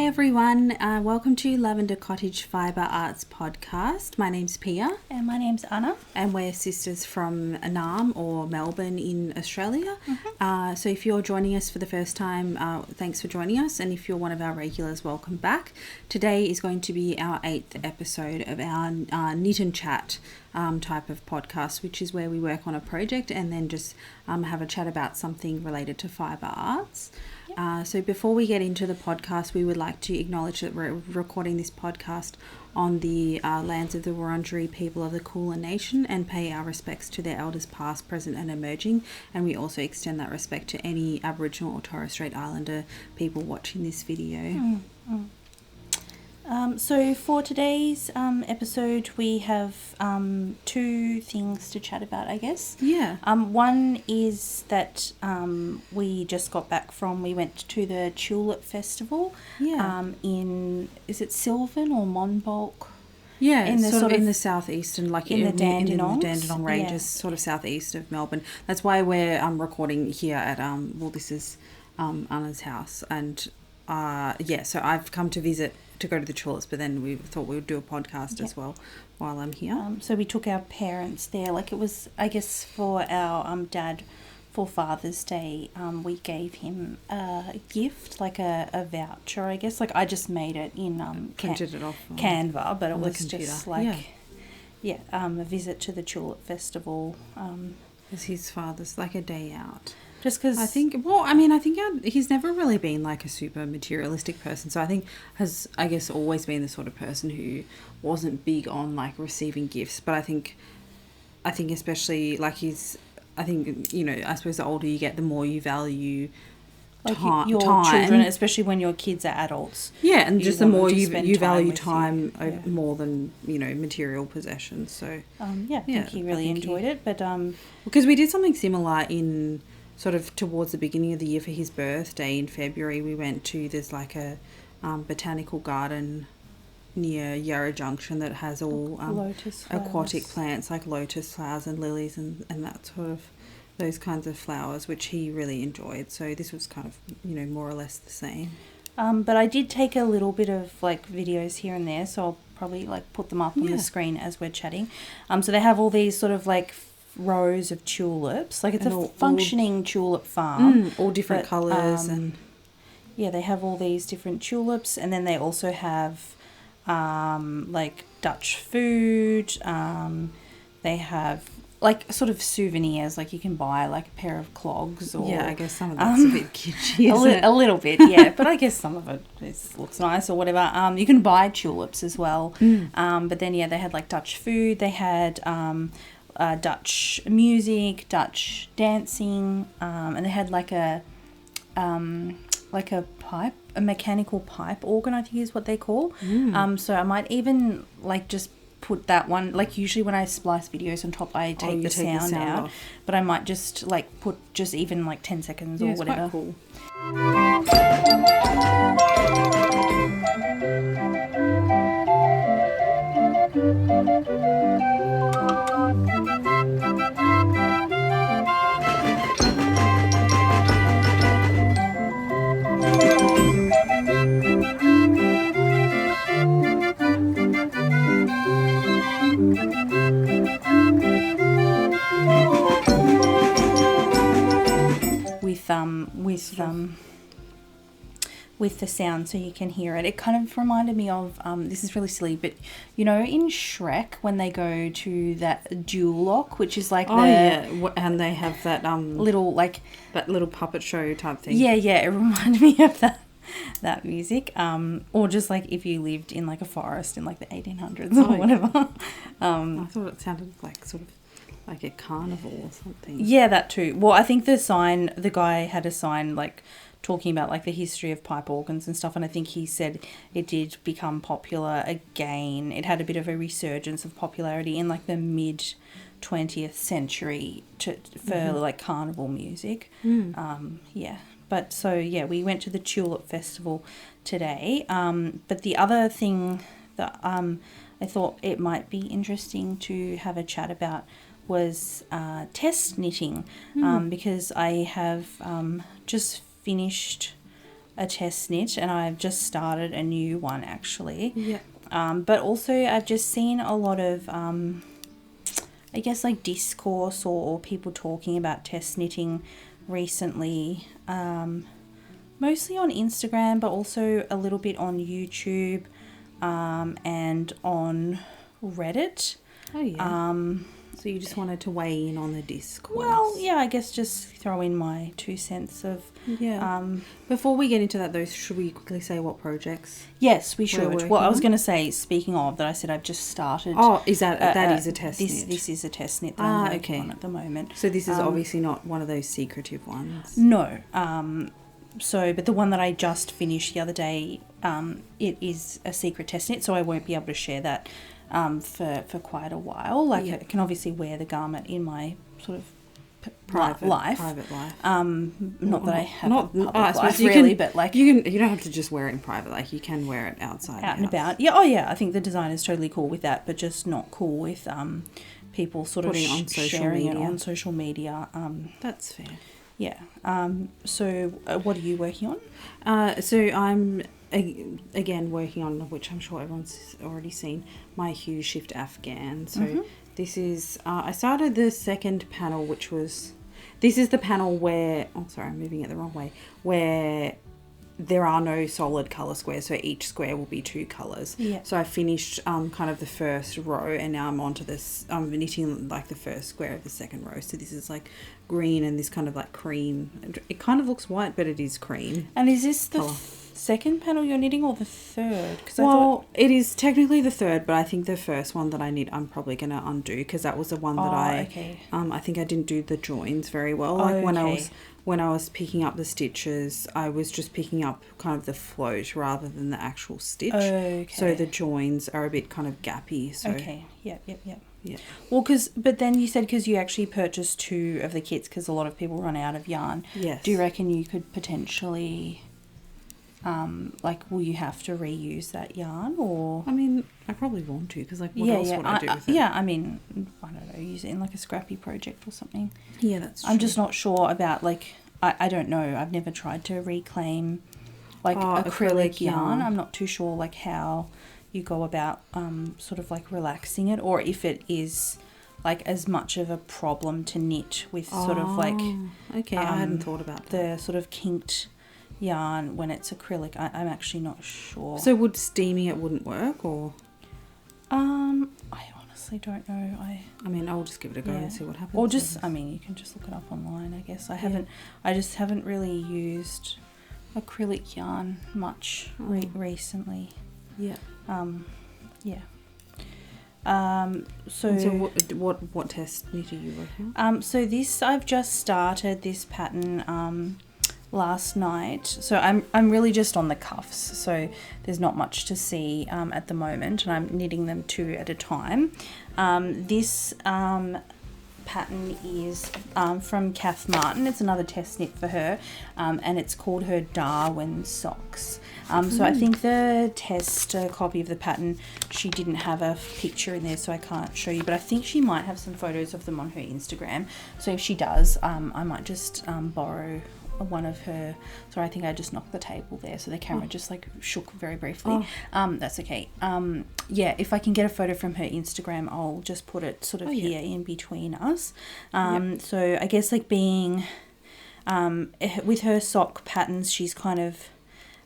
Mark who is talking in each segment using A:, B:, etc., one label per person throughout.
A: everyone, welcome to Lavender Cottage Fibre Arts Podcast. My name's Pia.
B: And my name's Anna.
A: And we're sisters from Naarm or Melbourne in Australia. So if you're joining us for the first time, thanks for joining us. And if you're one of our regulars, welcome back. Today is going to be our 8th episode of our knit and chat type of podcast, which is where we work on a project and then just have a chat about something related to fibre arts. So before we get into the podcast, we would like to acknowledge that we're recording this podcast on the lands of the Wurundjeri people of the Kulin Nation and pay our respects to their elders past, present and emerging. And we also extend that respect to any Aboriginal or Torres Strait Islander people watching this video.
B: So for today's episode, we have two things to chat about, I guess.
A: Yeah.
B: One is that we just got back we went to the Tulip Festival.
A: Yeah.
B: Is it Sylvan or Monbulk?
A: Yeah, in the southeastern, like
B: in the Dandenongs.
A: In the Dandenong Ranges, sort of southeast of Melbourne. That's why we're recording here at this is Anna's house, and so I've come to visit to go to the tulips, but then we thought we would do a podcast as well while I'm here. So
B: we took our parents there. Like it was, I guess, for our dad for Father's Day. We gave him a gift, like a voucher, I guess. Like I just made it in
A: printed it off
B: Canva, but it was
A: just
B: like a visit to the Tulip Festival.
A: It's his father's, like a day out.
B: Just because
A: I think he's never really been like a super materialistic person. So I think has, I guess, always been the sort of person who wasn't big on like receiving gifts. But I think especially like I suppose the older you get, the more you value
B: like
A: time.
B: Your children, especially when your kids are adults.
A: Yeah, and just the more you value time more than, material possessions. So
B: I think he really enjoyed it. But
A: because we did something similar in sort of towards the beginning of the year for his birthday in February. We went to, there's like a botanical garden near Yarra Junction that has all aquatic plants like lotus flowers and lilies and that sort of, those kinds of flowers, which he really enjoyed. So this was kind of, more or less the same.
B: But I did take a little bit of like videos here and there, so I'll probably like put them up on the screen as we're chatting. So they have all these sort of like rows of tulips, like it's a functioning tulip farm,
A: all different colours, and
B: they have all these different tulips, and then they also have like Dutch food. They have like sort of souvenirs, like you can buy like a pair of clogs, or
A: I guess some of that's a bit kitschy,
B: a little bit, yeah. But I guess some of it looks nice or whatever. You can buy tulips as well, but then they had like Dutch food. They had Dutch music, Dutch dancing, and they had like a pipe, a mechanical pipe organ, I think is what they call. So I might even like just put that one, like usually when I splice videos on top, I take the sound out off. But I might just like put just even like 10 seconds or whatever.
A: Quite cool.
B: With the sound, so you can hear it. It kind of reminded me of this is really silly, but in Shrek when they go to that dual lock, which is like
A: and they have that
B: little like
A: that little puppet show type thing.
B: It reminded me of that music, or just like if you lived in like a forest in like the 1800s or whatever.
A: I thought it sounded like sort of like a carnival or something.
B: Yeah, that too. Well, I think the guy had a sign like talking about like the history of pipe organs and stuff, and I think he said it did become popular again. It had a bit of a resurgence of popularity in like the mid 20th century for like carnival music. But so we went to the Tulip Festival today, but the other thing that I thought it might be interesting to have a chat about was test knitting, because I have just finished a test knit, and I've just started a new one actually.
A: Yeah.
B: But also I've just seen a lot of I guess like discourse or people talking about test knitting recently, mostly on Instagram, but also a little bit on YouTube, and on Reddit.
A: Oh yeah. So you just wanted to weigh in on the discourse.
B: Well, yeah, I guess just throw in my 2 cents of...
A: Yeah. Before we get into that, though, should we quickly say what projects?
B: Yes, we should. Well, I was
A: on?
B: going to say, speaking of, that I said I've just started...
A: Oh, is that is a test knit?
B: This is a test knit that I'm working on at the moment.
A: So this is obviously not one of those secretive ones?
B: No. But the one that I just finished the other day, it is a secret test knit, so I won't be able to share that for quite a while. I can obviously wear the garment in my sort of private life. Not that I have a public life really, but like
A: you don't have to just wear it in private. Like you can wear it outside,
B: out and about. Yeah. Oh yeah. I think the design is totally cool with that, but just not cool with people sort of sharing it on social media.
A: That's fair.
B: Yeah. So what are you working on?
A: So I'm again working on, which I'm sure everyone's already seen, my Hue Shift Afghan. So this is I started the second panel, which was this is the panel where I'm moving it the wrong way, where there are no solid color squares, so each square will be 2 colors.
B: Yeah.
A: So I finished kind of the first row, and now I'm onto this. I'm knitting like the first square of the second row. So this is like green and this kind of like cream. It kind of looks white, but it is cream.
B: And is this the second panel you're knitting or the third?
A: It is technically the third, but I think the first one that I knit I'm probably going to undo, because that was the one that I think I didn't do the joins very well. Like when I was picking up the stitches, I was just picking up kind of the float rather than the actual stitch.
B: Okay.
A: So the joins are a bit kind of gappy. So.
B: Okay. Yep.
A: Yeah.
B: Well, but then you said because you actually purchased 2 of the kits because a lot of people run out of yarn.
A: Yes.
B: Do you reckon you could potentially, will you have to reuse that yarn or?
A: I mean, I probably want to, because like what else would I do with it?
B: Yeah, I mean, I don't know, use it in like a scrappy project or something.
A: Yeah, that's true.
B: I'm just not sure about I don't know. I've never tried to reclaim acrylic yarn. I'm not too sure like how you go about sort of like relaxing it, or if it is like as much of a problem to knit with sort of like
A: I hadn't thought about that.
B: The sort of kinked yarn when it's acrylic. I'm actually not sure.
A: So would steaming it wouldn't work, or?
B: I honestly don't know.
A: I mean, I'll just give it a go and see what happens.
B: Or just, I mean, you can just look it up online, I guess. I just haven't really used acrylic yarn much recently.
A: Yeah.
B: So
A: what test knit are you working on?
B: So this, I've just started this pattern last night, so I'm really just on the cuffs, so there's not much to see at the moment, and I'm knitting them 2 at a time. This pattern is from Kath Martin. It's another test knit for her, and it's called her Darwin socks. So I think the test copy of the pattern, she didn't have a picture in there, so I can't show you, but I think she might have some photos of them on her Instagram. So if she does, I might just borrow one of her. Sorry, I think I just knocked the table there, so the camera just like shook very briefly. That's okay. If I can get a photo from her Instagram, I'll just put it sort of here in between us. So I guess like being with her sock patterns, she's kind of,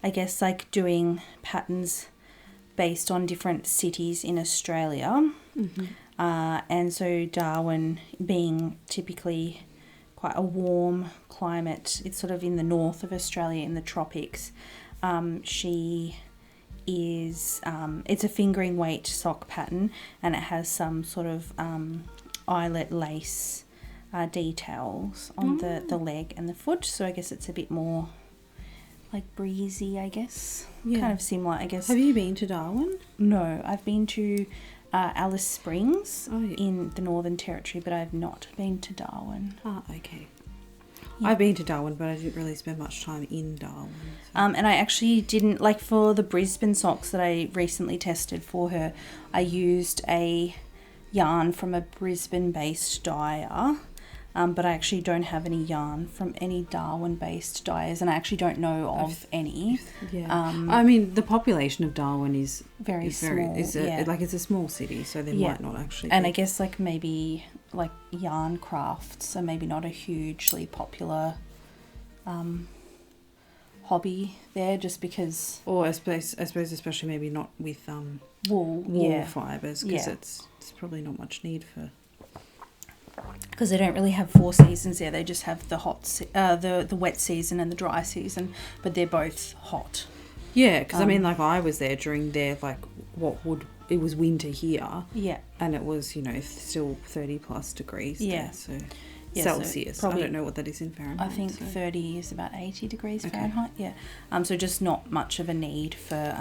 B: I guess, like doing patterns based on different cities in Australia. And so Darwin being typically quite a warm climate, it's sort of in the north of Australia in the tropics. She is, it's a fingering weight sock pattern, and it has some sort of eyelet lace details on the leg and the foot, so I guess it's a bit more like breezy, I guess. Kind of similar, I guess.
A: Have you been to Darwin?
B: No, I've been to Alice Springs in the Northern Territory, but I've not been to Darwin.
A: Okay. I've been to Darwin, but I didn't really spend much time in Darwin. So.
B: And I actually didn't, like for the Brisbane socks that I recently tested for her, I used a yarn from a Brisbane-based dyer. but I actually don't have any yarn from any Darwin-based dyers, and I actually don't know of any.
A: Yeah. I mean, the population of Darwin is
B: very small.
A: It's a small city, so there might not actually
B: And
A: be.
B: I guess, like, maybe, like, yarn crafts are maybe not a hugely popular hobby there, just because...
A: Or I suppose especially maybe not with
B: wool
A: fibres, because it's probably not much need for...
B: Because they don't really have 4 seasons there. They just have the the wet season and the dry season, but they're both hot.
A: Yeah, because I mean, like, I was there during their, like, it was winter here.
B: Yeah.
A: And it was, still 30 plus degrees there, so...
B: Yeah,
A: Celsius.
B: So probably,
A: I don't know what that is in Fahrenheit.
B: I think 30 is about 80 degrees Fahrenheit. Yeah. So just not much of a need for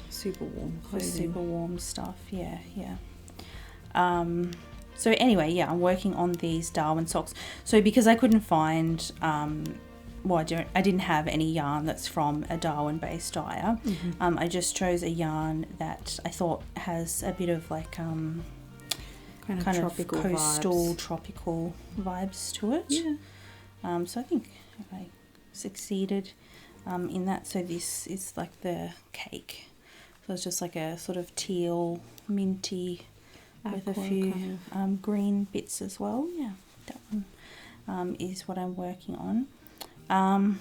A: super warm clothing.
B: For super warm stuff. Yeah. So anyway, yeah, I'm working on these Darwin socks. So because I couldn't find I didn't have any yarn that's from a Darwin-based dyer. I just chose a yarn that I thought has a bit of like kind of tropical coastal vibes. Tropical vibes to it.
A: Yeah.
B: So I think I succeeded in that. So this is like the cake. So it's just like a sort of teal, minty, with a few green bits as well. Yeah, that one is what I'm working on. I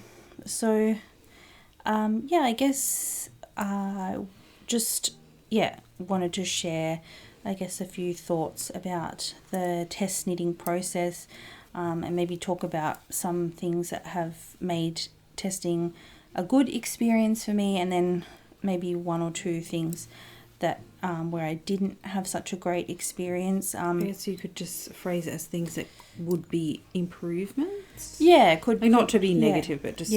B: guess wanted to share, I guess, a few thoughts about the test knitting process, and maybe talk about some things that have made testing a good experience for me, and then maybe 1 or 2 things that where I didn't have such a great experience. I
A: guess you could just phrase it as things that would be improvements.
B: Yeah, could
A: like not to be negative, but just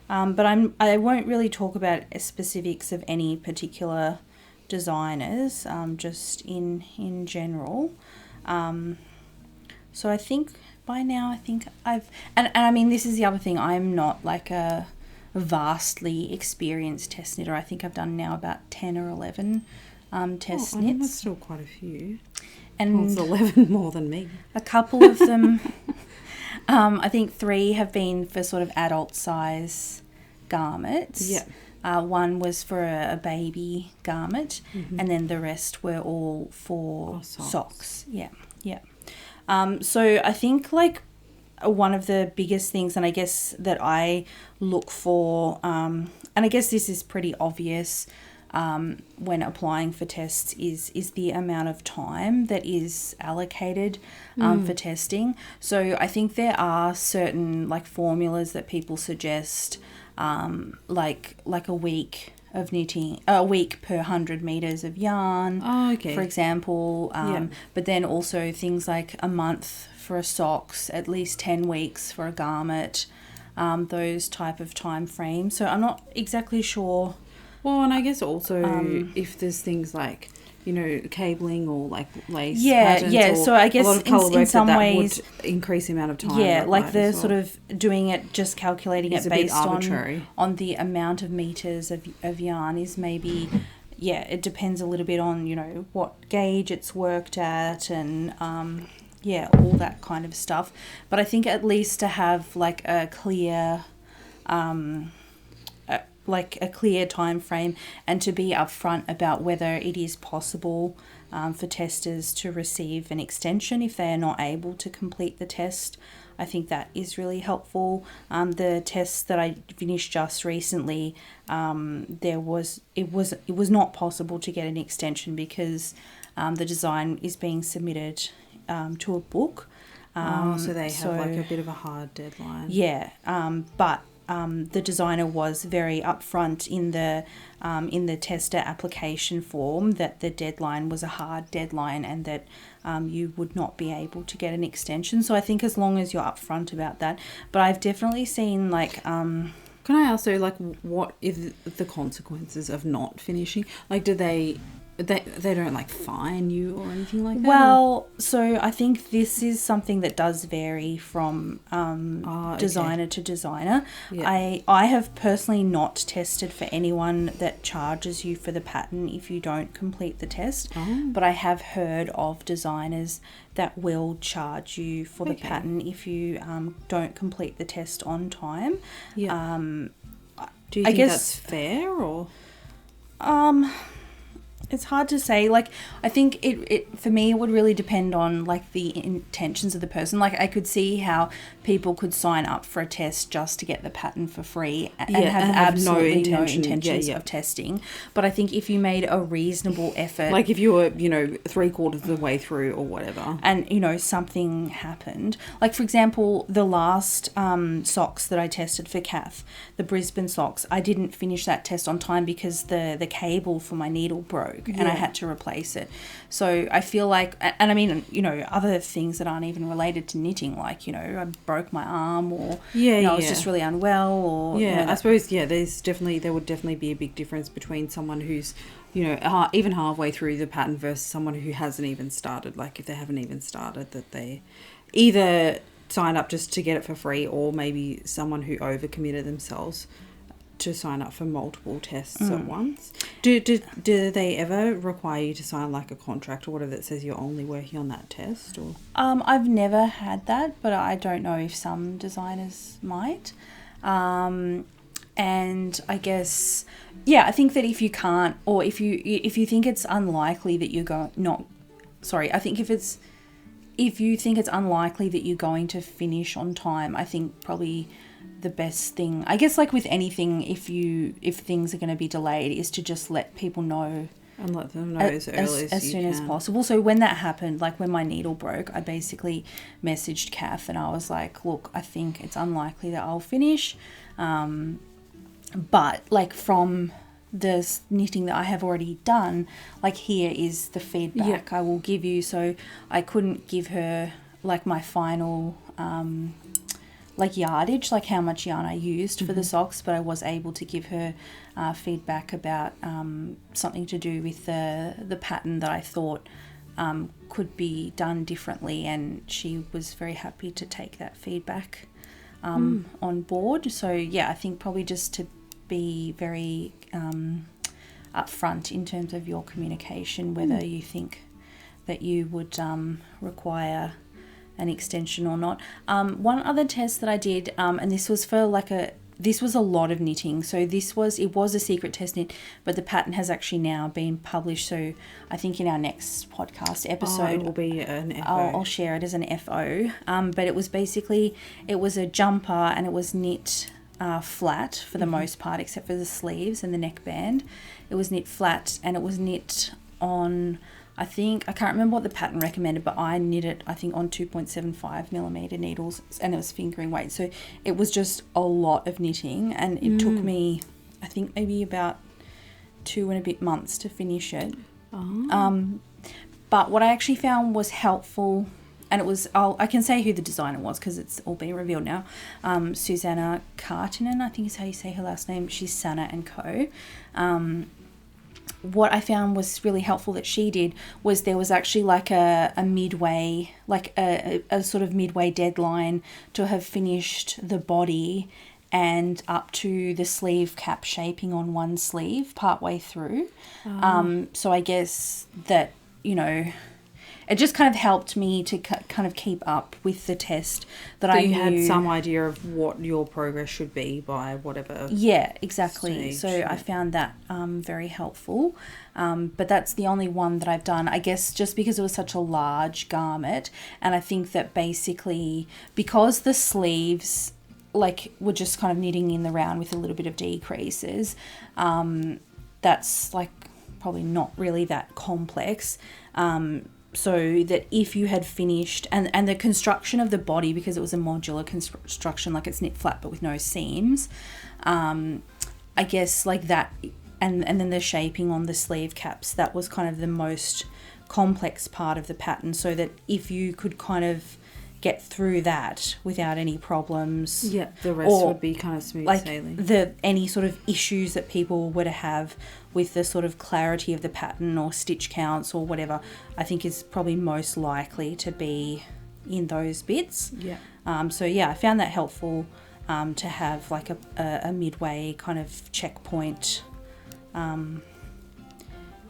B: but I won't really talk about specifics of any particular designers, just in general. So I think by now I've and I mean, this is the other thing, I'm not like a vastly experienced test knitter. I think I've done now about 10 or 11 test knits.
A: I think that's still quite a few.
B: And
A: it's 11 more than me.
B: A couple of them, I think 3 have been for sort of adult size garments.
A: Yeah.
B: One was for a baby garment, and then the rest were all for socks. Yeah. So I think like one of the biggest things, and I guess that I look for, and I guess this is pretty obvious when applying for tests, is the amount of time that is allocated for testing. So I think there are certain like formulas that people suggest, like a week of knitting, a week per 100 meters of yarn, for example. But then also things like a month for a socks, at least 10 weeks for a garment, those type of time frames. So I'm not exactly sure.
A: Well, and I guess also if there's things like, cabling or like lace
B: patterns, or
A: so I guess
B: a lot of colour work in some ways
A: would increase the amount of time.
B: Yeah, like the sort of doing it, just calculating it based on the amount of meters of yarn is maybe, it depends a little bit on, what gauge it's worked at and all that kind of stuff. But I think at least to have like a clear time frame, and to be upfront about whether it is possible for testers to receive an extension if they are not able to complete the test. I think that is really helpful. The tests that I finished just recently, it was not possible to get an extension because the design is being submitted to a book.
A: So they have like a bit of a hard deadline.
B: Yeah, but the designer was very upfront in the tester application form that the deadline was a hard deadline and that you would not be able to get an extension. So I think as long as you're upfront about that. But I've definitely seen like...
A: Can I ask, so, like, what is the consequences of not finishing? Like, do they they don't like fine you or anything like that?
B: Well, so I think this is something that does vary from designer to designer. Yeah. I have personally not tested for anyone that charges you for the pattern if you don't complete the test, but I have heard of designers that will charge you for the pattern if you don't complete the test on time.
A: Yeah. Do you think that's fair or?
B: It's hard to say. Like, I think it for me, it would really depend on, like, the intentions of the person. Like, I could see how people could sign up for a test just to get the pattern for free and have absolutely no intentions of testing. But I think if you made a reasonable effort...
A: Like, if you were, 3/4 of the way through or whatever.
B: And, something happened. Like, for example, the last socks that I tested for Kath, the Brisbane socks, I didn't finish that test on time because the cable for my needle broke. And I had to replace it. So I feel like, and I mean, other things that aren't even related to knitting, like, I broke my arm or I was just really unwell or...
A: I suppose, there would definitely be a big difference between someone who's, even halfway through the pattern versus someone who hasn't even started. Like, if they haven't even started, that they either sign up just to get it for free or maybe someone who overcommitted themselves to sign up for multiple tests at once. Do they ever require you to sign like a contract or whatever that says you're only working on that test? Or
B: I've never had that, but I don't know if some designers might. And I guess I think that if you can't, or if you think it's unlikely that you're if you think it's unlikely that you're going to finish on time, I think probably the best thing, I guess, like with anything, if things are going to be delayed, is to just let people know
A: and let them know as early as
B: soon as possible. So when that happened, like when my needle broke, I basically messaged Kath and I was like, look, I think it's unlikely that I'll finish, but like from the knitting that I have already done, like here is the feedback I will give you. So I couldn't give her like my final like yardage, like how much yarn I used for the socks, but I was able to give her feedback about something to do with the pattern that I thought could be done differently, and she was very happy to take that feedback on board. So I think probably just to be very upfront in terms of your communication, whether you think that you would require an extension or not. One other test that I did, and this was for this was a lot of knitting. So it was a secret test knit, but the pattern has actually now been published. So I think in our next podcast episode,
A: it will be an FO.
B: I'll share it as an FO. But it was a jumper and it was knit flat for the most part, except for the sleeves and the neckband. It was knit flat and it was knit on, I can't remember what the pattern recommended, but I knit it, I think, on 2.75mm needles, and it was fingering weight. So it was just a lot of knitting, and it took me, I think, maybe about 2 and a bit months to finish it. But what I actually found was helpful, and it was, I can say who the designer was because it's all been revealed now. Susanna Kaartinen, I think is how you say her last name. She's Sanna and Co. What I found was really helpful that she did was there was actually like a midway, like a sort of midway deadline to have finished the body and up to the sleeve cap shaping on one sleeve partway through. So I guess that, it just kind of helped me to kind of keep up with the test that
A: you had some idea of what your progress should be by whatever.
B: Yeah, exactly.
A: Stage.
B: So I found that very helpful. But that's the only one that I've done, I guess, just because it was such a large garment. And I think that basically because the sleeves were just kind of knitting in the round with a little bit of decreases, that's probably not really that complex. So that if you had finished, and the construction of the body, because it was a modular construction, it's knit flat but with no seams, I guess that, and then the shaping on the sleeve caps, that was kind of the most complex part of the pattern, so that if you could kind of get through that without any problems,
A: the rest would be kind of smooth sailing.
B: Any sort of issues that people were to have with the sort of clarity of the pattern or stitch counts or whatever, I think is probably most likely to be in those bits.
A: Yeah.
B: So yeah, I found that helpful to have like a midway kind of checkpoint.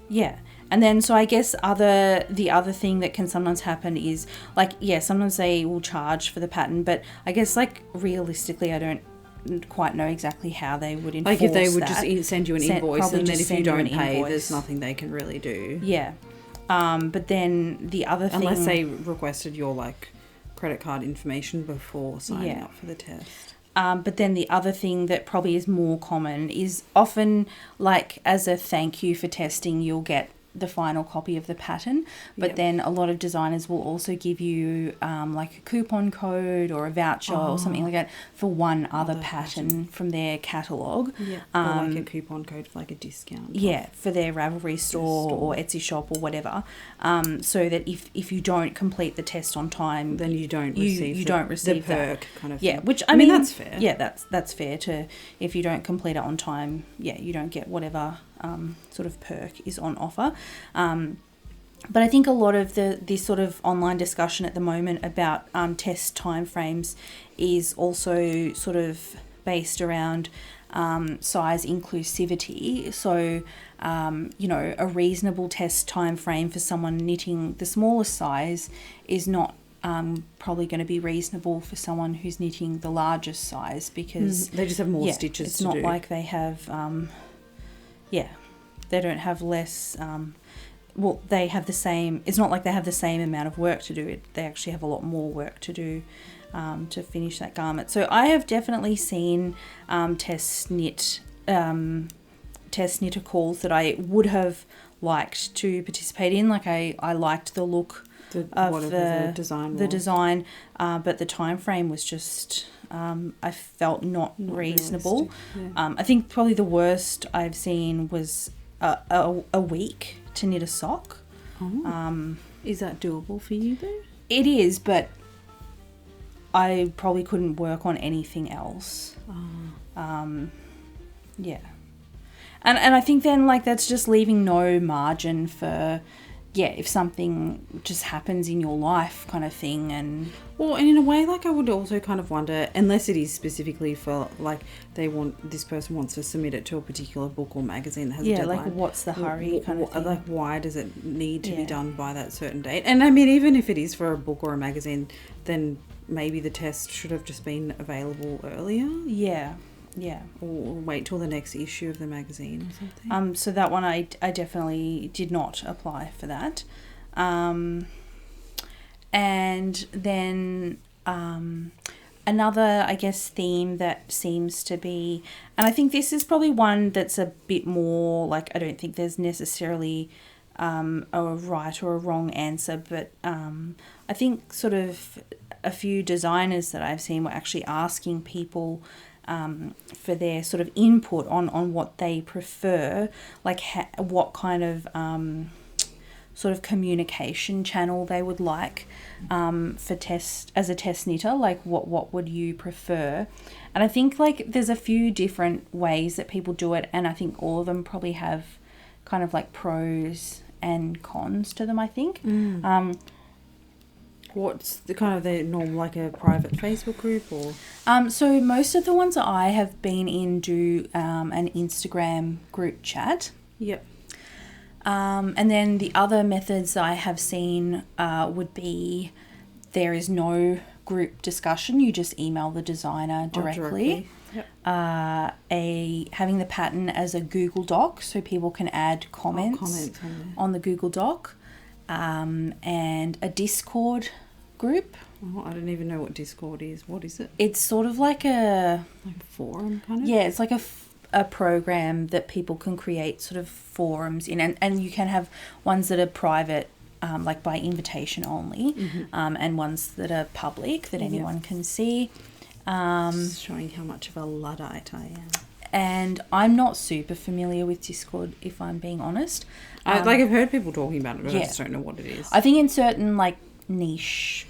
B: Yeah. And then, so I guess the other thing that can sometimes happen is, like, yeah, sometimes they will charge for the pattern, but I guess, like, realistically, I don't quite know exactly how they would enforce that.
A: Like, if they would just send you an invoice, and then if you don't pay,
B: invoice.
A: there's nothing they can really do.
B: Yeah. But then the other thing...
A: Unless they requested your, like, credit card information before signing up for the test.
B: But then the other thing that probably is more common is often, like, as a thank you for testing, you'll get the final copy of the pattern, but then a lot of designers will also give you like a coupon code or a voucher or something like that for one other pattern from their catalogue.
A: Or like a coupon code for like a discount.
B: Yeah, for their Ravelry store or Etsy shop or whatever. So that if you don't complete the test on time,
A: then you don't receive the perk kind of thing.
B: Yeah, which I mean
A: that's fair.
B: Yeah, that's fair to, if you don't complete it on time, you don't get whatever sort of perk is on offer. But I think a lot of this sort of online discussion at the moment about test timeframes is also sort of based around size inclusivity. So, a reasonable test time frame for someone knitting the smallest size is not probably going to be reasonable for someone who's knitting the largest size, because
A: they just have more stitches to do.
B: It's not like they have, they don't have less, they have the same, it's not like they have the same amount of work to do. They actually have a lot more work to do to finish that garment. So I have definitely seen test knitter calls that I would have liked to participate in. Like I liked the look of the design, but the time frame was just I felt not reasonable. Yeah. I think probably the worst I've seen was a week to knit a sock.
A: Is that doable for you though?
B: It is, but I probably couldn't work on anything else. Yeah. And I think then, like, that's just leaving no margin for, if something just happens in your life kind of thing. And
A: in a way, like, I would also kind of wonder, unless it is specifically for, like, this person wants to submit it to a particular book or magazine that has a deadline.
B: Like, what's the hurry kind of thing?
A: Like, why does it need to be done by that certain date? And I mean, even if it is for a book or a magazine, then maybe the test should have just been available earlier.
B: Yeah.
A: Or wait till the next issue of the magazine or something.
B: So that one I definitely did not apply for that. And then another, I guess, theme that seems to be, and I think this is probably one that's a bit more, like, I don't think there's necessarily a right or a wrong answer, but I think sort of a few designers that I've seen were actually asking people for their sort of input on what they prefer, like what kind of sort of communication channel they would like for as a test knitter, like what would you prefer? And I think, like, there's a few different ways that people do it, and I think all of them probably have kind of like pros and cons to them, I think.
A: What's the kind of the normal, like a private Facebook group or?
B: So most of the ones that I have been in do an Instagram group chat.
A: Yep.
B: And then the other methods I have seen would be there is no group discussion. You just email the designer directly.
A: Yep.
B: Having the pattern as a Google Doc so people can add comments on the Google Doc. And a Discord group.
A: Oh, I don't even know what Discord is. What is it?
B: It's sort of like a
A: forum kind of?
B: Yeah, it's like a program that people can create sort of forums in, and you can have ones that are private, like by invitation only, and ones that are public that anyone can see.
A: Just showing how much of a Luddite I am.
B: And I'm not super familiar with Discord, if I'm being honest.
A: I've heard people talking about it, but I just don't know what it is.
B: I think in certain, like, niche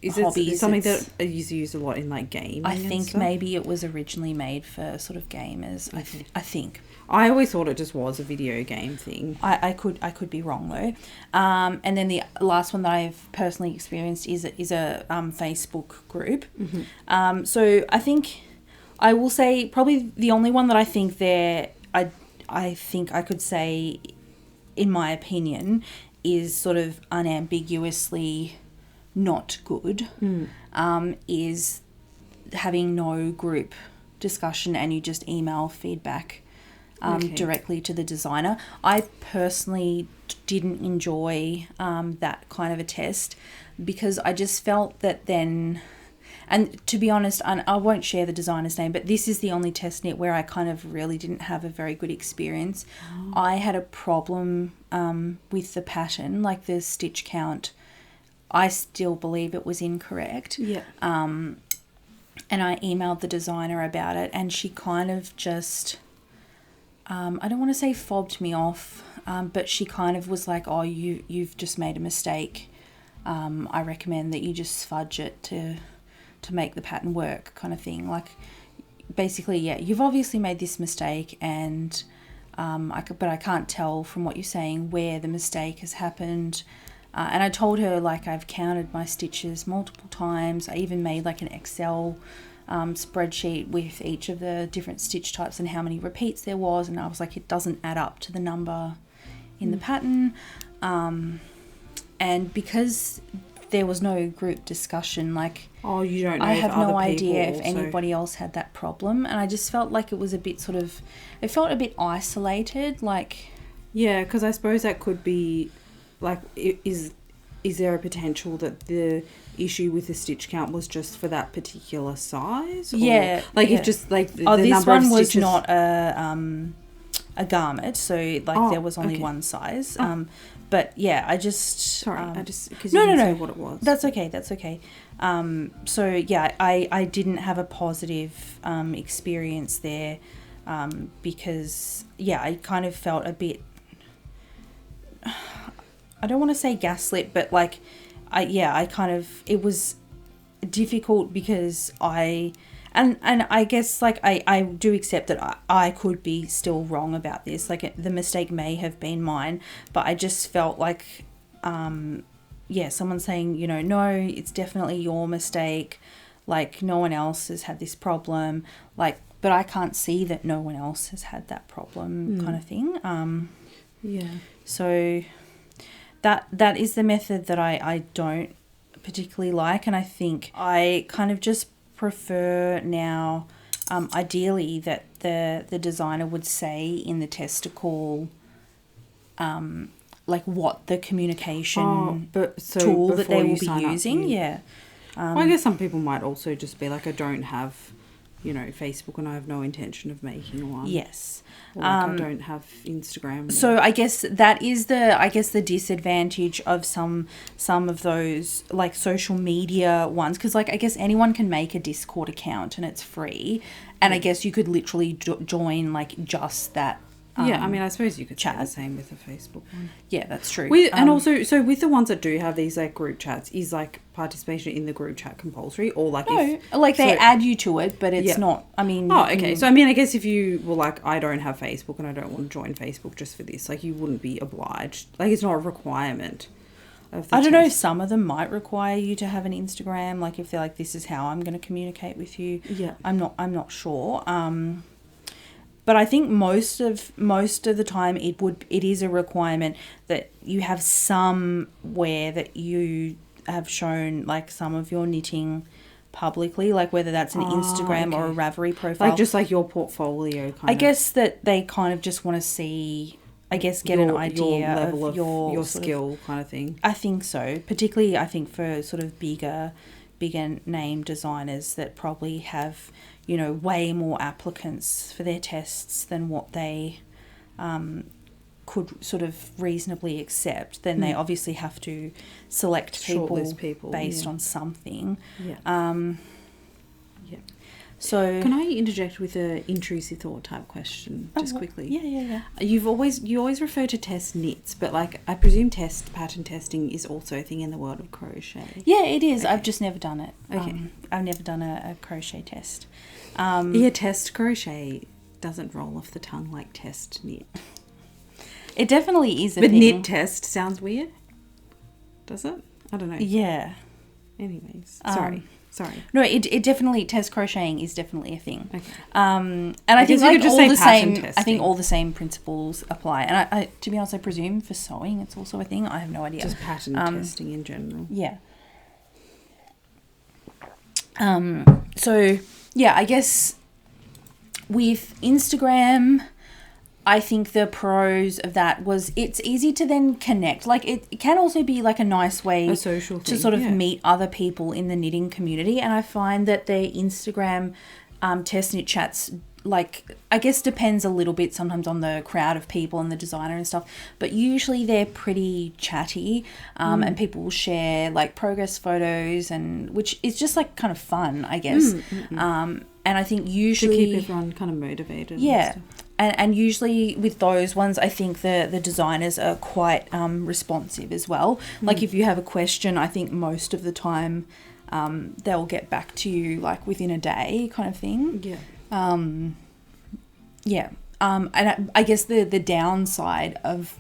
A: Is
B: hobbies.
A: it something that is used a lot in like gaming?
B: I think maybe it was originally made for sort of gamers. I think.
A: I always thought it just was a video game thing.
B: I could be wrong though. And then the last one that I've personally experienced is a Facebook group.
A: Mm-hmm.
B: So I think I will say probably the only one that I think I think I could say, in my opinion, is sort of unambiguously not good. Is having no group discussion and you just email feedback directly to the designer. I personally didn't enjoy that kind of a test because I just felt that then, and to be honest, I won't share the designer's name, but this is the only test knit where I kind of really didn't have a very good experience. I had a problem with the pattern, like the stitch count. I still believe it was incorrect.
A: Yeah.
B: And I emailed the designer about it, and she kind of just, I don't want to say fobbed me off, but she kind of was like, oh, you've just made a mistake. I recommend that you just fudge it to make the pattern work, kind of thing. Like, basically, yeah, you've obviously made this mistake, and but I can't tell from what you're saying where the mistake has happened. And I told her, like, I've counted my stitches multiple times. I even made like an Excel spreadsheet with each of the different stitch types and how many repeats there was, and I was like, it doesn't add up to the number in the pattern. And because there was no group discussion, like,
A: oh, you don't know,
B: I have no idea if
A: also
B: anybody else had that problem, and I just felt like it was a bit sort of, it felt a bit isolated, like.
A: Yeah, because I suppose that could be, like, is there a potential that the issue with the stitch count was just for that particular size? Or,
B: yeah.
A: Like,
B: yeah.
A: if just, like, the
B: this
A: number
B: one
A: of
B: was
A: stitches...
B: not a garment, so, like, there was only one size. But, yeah, I just...
A: Sorry, because
B: no,
A: you didn't say what it was.
B: That's okay. So, yeah, I didn't have a positive experience there because, yeah, I kind of felt a bit... I don't want to say gaslit, but like, it was difficult because and I guess, like, I do accept that I could be still wrong about this. Like, the mistake may have been mine, but I just felt like, someone saying, you know, no, it's definitely your mistake. Like, no one else has had this problem. Like, but I can't see that no one else has had that problem, kind of thing.
A: Yeah.
B: So that is the method that I don't particularly like, and I think I kind of just prefer now, ideally, that the designer would say in the testicle, like, what the communication tool that they will be using. Yeah.
A: Well, I guess some people might also just be like, I don't have, you know, Facebook, and I have no intention of making one.
B: Yes.
A: Or like, I don't have Instagram.
B: So I guess that is the disadvantage of some of those, like, social media ones, because, like, I guess anyone can make a Discord account and it's free, and I guess you could literally join, like, just that.
A: Yeah, I mean, I suppose you could
B: chat.
A: say the same with a Facebook one.
B: Yeah, that's true.
A: And also, so with the ones that do have these, like, group chats, is, like, participation in the group chat compulsory? Or, like,
B: they add you to it, but it's not, I mean...
A: Oh, okay. So, I mean, I guess if you were like, I don't have Facebook and I don't want to join Facebook just for this, like, you wouldn't be obliged. Like, it's not a requirement of the
B: I don't know, some of them might require you to have an Instagram, like, if they're like, this is how I'm going to communicate with you.
A: Yeah.
B: I'm not sure. But I think most of the time it is a requirement that you have somewhere that you have shown, like, some of your knitting publicly, like whether that's an Instagram or a Ravelry profile.
A: Like, just like your portfolio kind of.
B: I guess that they kind of just want to see, I guess, get an idea
A: your level of your
B: sort
A: skill kind of thing.
B: I think so. Particularly, I think, for sort of bigger name designers that probably have, you know, way more applicants for their tests than what they could sort of reasonably accept. Then they obviously have to select people based on something.
A: Yeah.
B: So
A: can I interject with a intrusive thought type question just quickly?
B: Yeah.
A: You always refer to Tess knits, but like I presume pattern testing is also a thing in the world of crochet.
B: Yeah, it is.
A: Okay.
B: I've just never done it.
A: Okay.
B: I've never done a crochet test.
A: Test crochet doesn't roll off the tongue like test knit.
B: It definitely is a
A: but
B: thing.
A: knit test sounds weird. Does it? I don't know.
B: Yeah.
A: Anyways, sorry.
B: No, it definitely, test crocheting is definitely a thing.
A: Okay.
B: And I think
A: guess you could
B: like
A: just
B: all
A: say
B: the
A: pattern
B: same. I
A: testing.
B: think all the same principles apply. And I to be honest, I presume for sewing it's also a thing. I have no idea.
A: Just pattern testing in general.
B: Yeah. So yeah, I guess with Instagram, I think the pros of that was it's easy to then connect. Like it can also be like a nice way
A: A social thing,
B: to sort of meet other people in the knitting community. And I find that the Instagram test knit chats, like, I guess depends a little bit sometimes on the crowd of people and the designer and stuff, but usually they're pretty chatty, and people will share like progress photos, and which is just like kind of fun, I guess. And I think usually
A: to keep everyone kind of motivated.
B: yeah.
A: And stuff.
B: And usually with those ones, I think the designers are quite responsive as well. Like if you have a question, I think most of the time they'll get back to you like within a day kind of thing.
A: Yeah.
B: And I guess the downside of,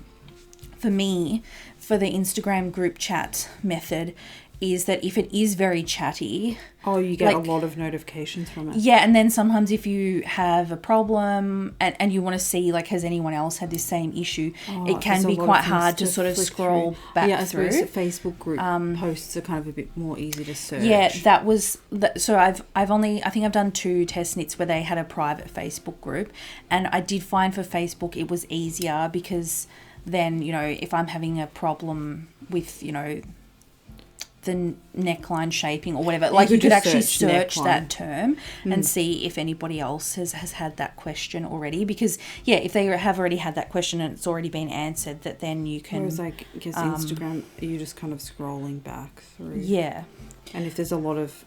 B: for me, for the Instagram group chat method is that if it is very chatty...
A: Oh, you get
B: like,
A: a lot of notifications from it.
B: Yeah, and then sometimes if you have a problem and you want to see, like, has anyone else had this same issue, it can be quite hard to sort of scroll back through.
A: Yeah, I suppose the Facebook group posts are kind of a bit more easy to search.
B: Yeah, so I think I've done 2 test knits where they had a private Facebook group, and I did find for Facebook it was easier because then, you know, if I'm having a problem with, you know, the neckline shaping or whatever, like you could actually search that term and see if anybody else has had that question already, because if they have already had that question and it's already been answered, that then you can...
A: Whereas like, I guess Instagram, you're just kind of scrolling back through.
B: Yeah.
A: And if there's a lot of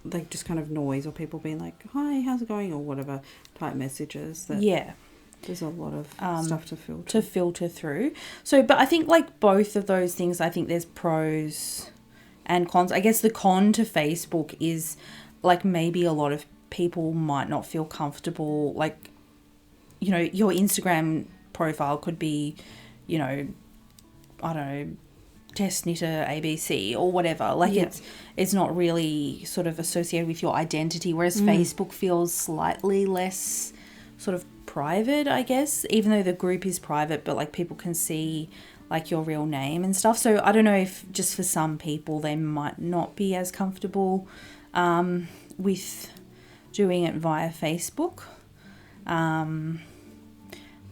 A: like just kind of noise or people being like, hi, how's it going, or whatever type messages, that there's a lot of stuff to filter
B: through. So, but I think like both of those things, I think there's pros and cons. I guess the con to Facebook is like maybe a lot of people might not feel comfortable, like, you know, your Instagram profile could be, you know, I don't know, Test Knitter ABC or whatever. Like it's not really sort of associated with your identity, whereas Facebook feels slightly less sort of private, I guess, even though the group is private, but like people can see like your real name and stuff. So I don't know if just for some people they might not be as comfortable with doing it via Facebook.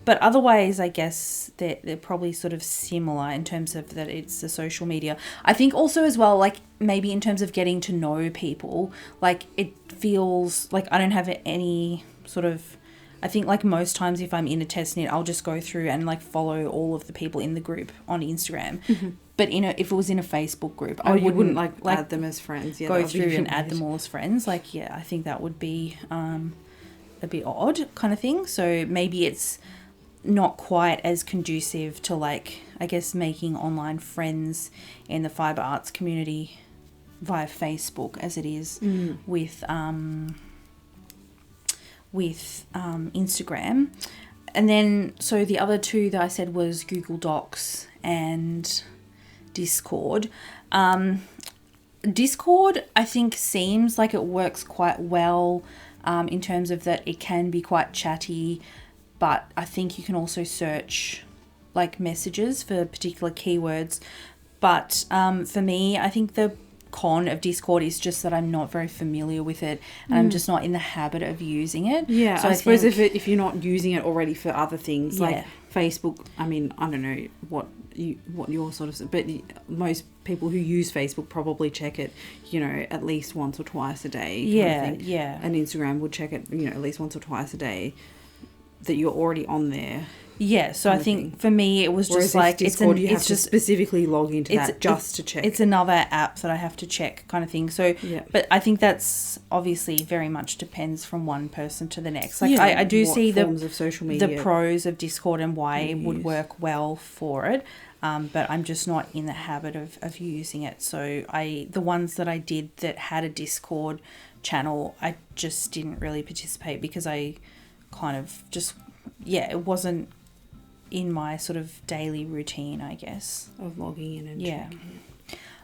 B: But otherwise, I guess they're probably sort of similar in terms of that it's a social media. I think also as well, like maybe in terms of getting to know people, like it feels like I don't have any sort of... I think like most times if I'm in a test knit, I'll just go through and like follow all of the people in the group on Instagram. But if it was in a Facebook group, I wouldn't like
A: add them as friends. Yeah,
B: go through and add them all as friends. Like, I think that would be a bit odd kind of thing. So maybe it's not quite as conducive to like, I guess, making online friends in the fibre arts community via Facebook as it is with Instagram. And then so the other 2 that I said was Google Docs and Discord. Discord, I think, seems like it works quite well in terms of that it can be quite chatty, but I think you can also search like messages for particular keywords. But for me, I think the con of Discord is just that I'm not very familiar with it, and I'm just not in the habit of using it. Yeah,
A: so I suppose if you're not using it already for other things, like Facebook, I mean, I don't know what your sort of... But most people who use Facebook probably check it, you know, at least once or twice a day. Kind of thing. And Instagram would check it, you know, at least once or twice a day, that you're already on there.
B: Yeah, so I think for me it was
A: Whereas
B: just like
A: Discord, you have to specifically log into that just to check.
B: It's another app that I have to check, kind of thing. So, but I think that's obviously very much depends from one person to the next. Like I do see the pros of Discord and why it would work well for it. But I'm just not in the habit of using it. So the ones that I did that had a Discord channel, I just didn't really participate because I kind of just, it wasn't in my sort of daily routine, I guess.
A: Of logging in and checking.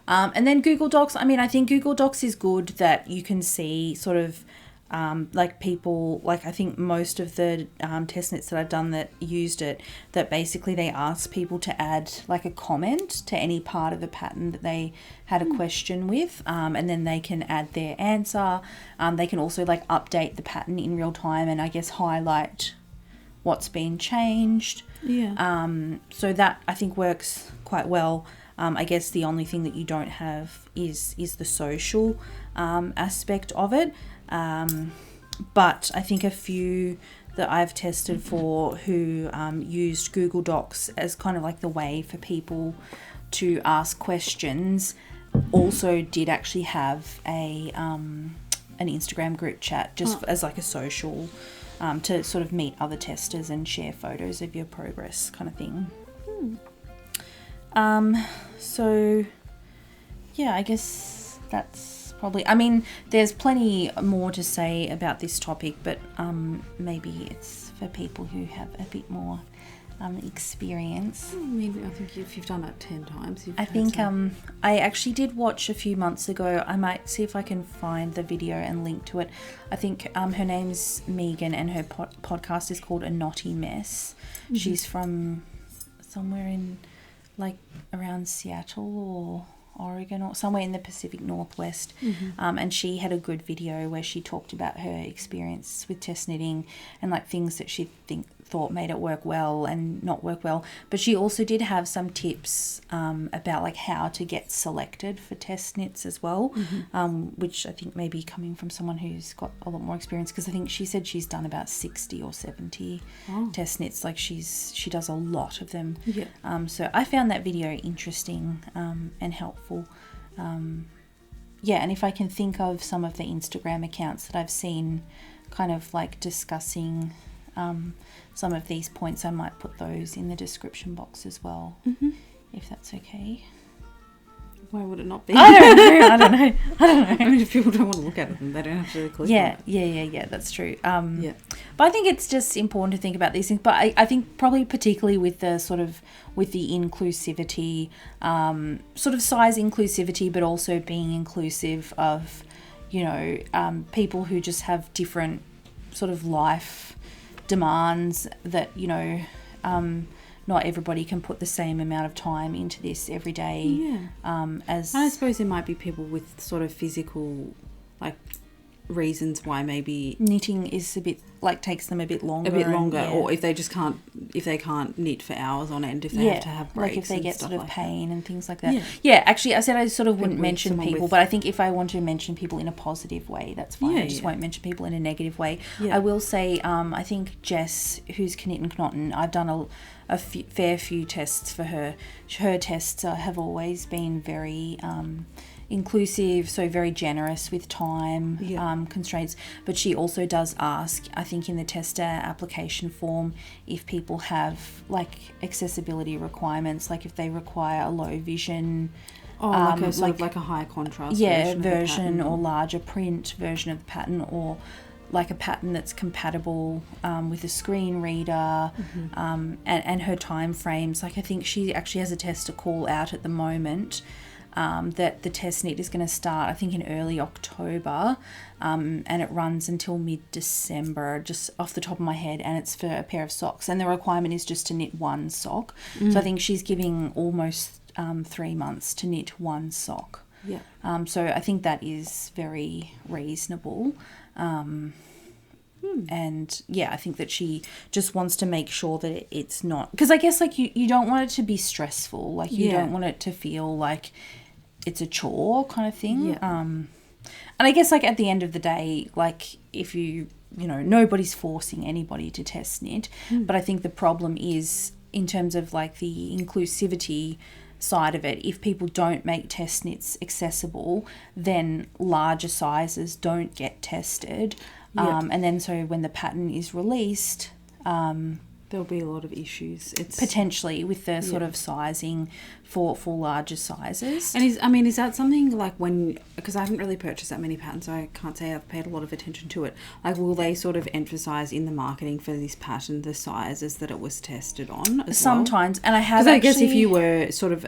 B: And then Google Docs. I mean, I think Google Docs is good that you can see sort of like people, like I think most of the test knits that I've done that used it, that basically they ask people to add like a comment to any part of the pattern that they had a question with, and then they can add their answer. They can also like update the pattern in real time and I guess highlight what's been changed. So that I think works quite well. I guess the only thing that you don't have is the social aspect of it. But I think a few that I've tested for who used Google Docs as kind of like the way for people to ask questions also did actually have an Instagram group chat just as like a social to sort of meet other testers and share photos of your progress kind of thing. So yeah, I guess that's probably, I mean, there's plenty more to say about this topic, but maybe it's for people who have a bit more experience.
A: Maybe, I think if you've done it 10 times.
B: I think I actually did watch a few months ago. I might see if I can find the video and link to it. I think her name's Megan and her podcast is called A Knotty Mess. She's from somewhere in like around Seattle or Oregon or somewhere in the Pacific Northwest, and she had a good video where she talked about her experience with test knitting and like things that she thought made it work well and not work well. But she also did have some tips about like how to get selected for test knits as well, which I think maybe coming from someone who's got a lot more experience, because I think she said she's done about 60 or 70 test knits. Like she does a lot of them. So I found that video interesting and helpful. And if I can think of some of the Instagram accounts that I've seen kind of like discussing some of these points, I might put those in the description box as well, if that's okay.
A: Why would it not be?
B: I don't know.
A: I mean, if people don't want to look at it, then they don't have to click on it.
B: Yeah, that's true. But I think it's just important to think about these things. But I think probably particularly with the sort of, with the inclusivity, sort of size inclusivity, but also being inclusive of, you know, people who just have different sort of life demands that, you know, not everybody can put the same amount of time into this every day. As
A: I suppose there might be people with sort of physical, like, reasons why maybe
B: knitting is a bit like takes them a bit longer,
A: or if they can't knit for hours on end, if they have to have breaks,
B: like if they get sort of
A: like
B: pain
A: that.
B: And things like that. Actually I said I sort of wouldn't mention people, but I think if I want to mention people in a positive way, that's fine. I just won't mention people in a negative way. I will say I think Jess, who's cnyttan.cnottan, I've done a fair few tests for her. Her tests have always been very inclusive, so very generous with time constraints. But she also does ask, I think in the tester application form, if people have like accessibility requirements, like if they require a low vision,
A: like a high contrast
B: version or larger print version of the pattern, or like a pattern that's compatible with a screen reader, and her time frames. Like I think she actually has a test to call out at the moment, that the test knit is going to start I think in early October, and it runs until mid-December, just off the top of my head, and it's for a pair of socks, and the requirement is just to knit one sock. So I think she's giving almost 3 months to knit one sock. So I think that is very reasonable. And I think that she just wants to make sure that it's not, because I guess like you don't want it to be stressful, like you don't want it to feel like it's a chore kind of thing. And I guess like at the end of the day, like if you nobody's forcing anybody to test knit. But I think the problem is in terms of like the inclusivity side of it. If people don't make test knits accessible, then larger sizes don't get tested. And then so when the pattern is released,
A: there'll be a lot of issues. It's
B: potentially with the sort of sizing for larger sizes.
A: And is that something like because I haven't really purchased that many patterns, so I can't say I've paid a lot of attention to it. Like, will they sort of emphasize in the marketing for this pattern the sizes that it was tested on as
B: sometimes
A: well?
B: And I have
A: I guess if you were sort of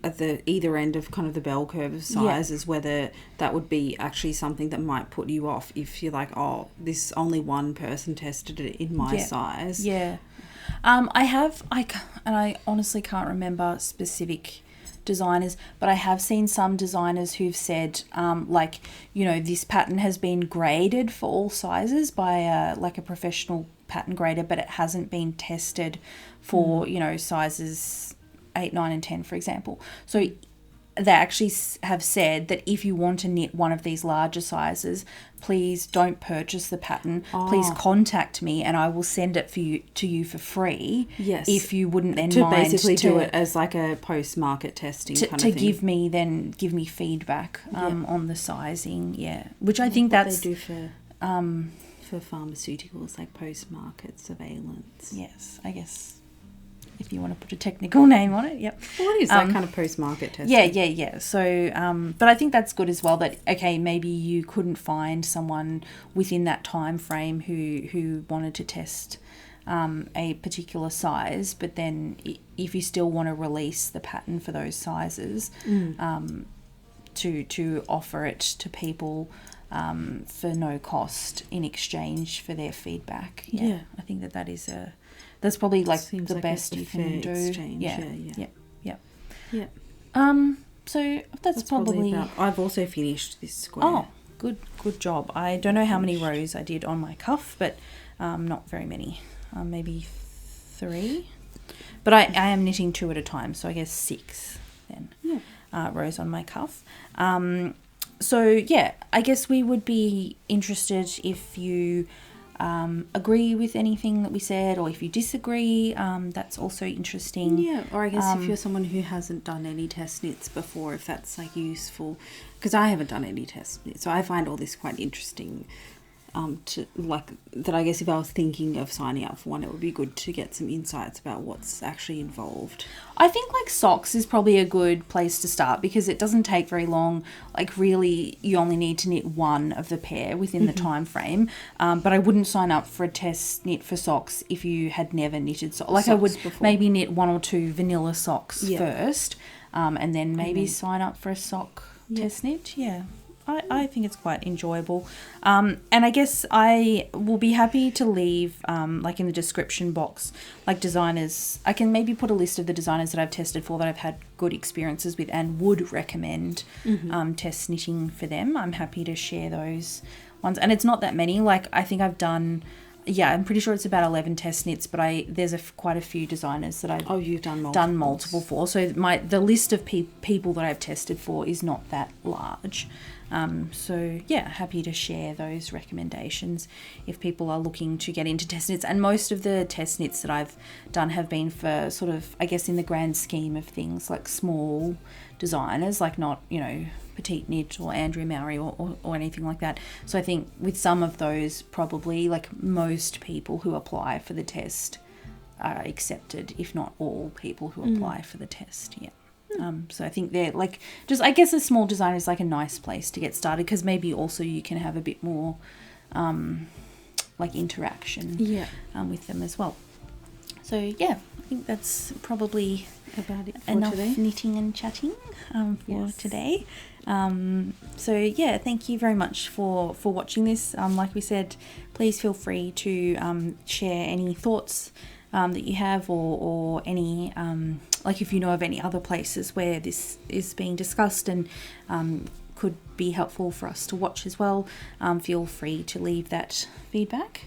A: at the either end of kind of the bell curve of sizes, whether that would be actually something that might put you off if you're like, oh, this only one person tested it in my size.
B: Yeah. I honestly can't remember specific designers, but I have seen some designers who've said, this pattern has been graded for all sizes by a professional pattern grader, but it hasn't been tested for, sizes 8, 9 and 10, for example. So they actually have said that if you want to knit one of these larger sizes, please don't purchase the pattern. Please contact me and I will send it to you for free. Yes. If you wouldn't then mind
A: basically do it as like a post-market testing kind of thing.
B: To give me feedback on the sizing, which I think that's
A: they do for pharmaceuticals, like post-market surveillance.
B: Yes, I guess. If you want to put a technical name on it, yep.
A: Well, it is that kind of post-market testing.
B: Yeah. So, but I think that's good as well that, okay, maybe you couldn't find someone within that time frame who wanted to test a particular size, but then if you still want to release the pattern for those sizes, to offer it to people for no cost in exchange for their feedback. Yeah. I think that is that's probably like the like best you can do.
A: Exchange.
B: Yeah. So that's probably
A: I've also finished this square.
B: Oh, good job. I don't know how many rows I did on my cuff, but not very many. Maybe 3. But I am knitting 2 at a time, so I guess 6 then. Rows on my cuff. So I guess we would be interested if you agree with anything that we said, or if you disagree. That's also interesting.
A: Yeah, or I guess if you're someone who hasn't done any test knits before, if that's like useful, because I haven't done any test knits, so I find all this quite interesting. To like that, I guess if I was thinking of signing up for one, it would be good to get some insights about what's actually involved.
B: I think like socks is probably a good place to start because it doesn't take very long. Like really, you only need to knit one of the pair within the time frame. But I wouldn't sign up for a test knit for socks if you had never knitted socks. Like I would maybe knit 1 or 2 vanilla socks first, and then maybe sign up for a sock test knit. Yeah. I think it's quite enjoyable. And I guess I will be happy to leave, like in the description box, like designers. I can maybe put a list of the designers that I've tested for that I've had good experiences with and would recommend test knitting for them. I'm happy to share those ones. And it's not that many. Like I think I've done... Yeah, I'm pretty sure it's about 11 test knits, but there's quite a few designers that I've
A: you've done
B: multiple for. So the list of people that I've tested for is not that large. So happy to share those recommendations if people are looking to get into test knits. And most of the test knits that I've done have been for sort of, I guess in the grand scheme of things, like small designers, like not, Petite Knit or Andrea Mowry or anything like that. So I think with some of those, probably like most people who apply for the test are accepted, if not all people who apply for the test. So I think they're like, just I guess a small designer is like a nice place to get started because maybe also you can have a bit more like interaction with them as well. So I think that's probably
A: about it for
B: enough
A: today.
B: Knitting and chatting for today. So thank you very much for watching this. Like we said, please feel free to share any thoughts that you have or any like if you know of any other places where this is being discussed and could be helpful for us to watch as well, feel free to leave that feedback.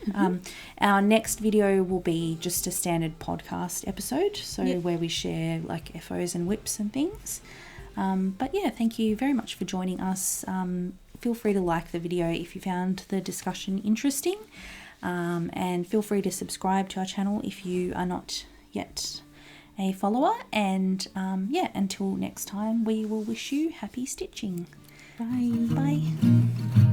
B: Our next video will be just a standard podcast episode, so where we share like FOs and whips and things. But thank you very much for joining us
A: feel free to like the video if you found the discussion interesting, and feel free to subscribe to our channel if you are not yet a follower. And until next time, we will wish you happy stitching. Bye.